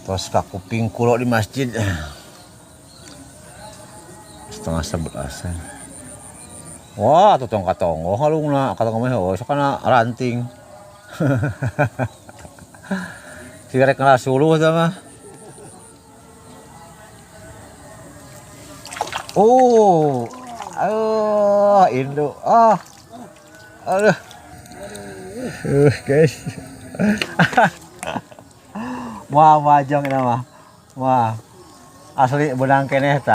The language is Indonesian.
Terus ka kuping kulo di masjid. Setengah 11. Wah, tutong katonggo halungna katonggo mah heuh sakana ranting. Sigarek ngalah suluh tah mah. Oh. Induk. Aduh. Guys. Wah, wajong ini mah. Wah. Asli benang keneh tah.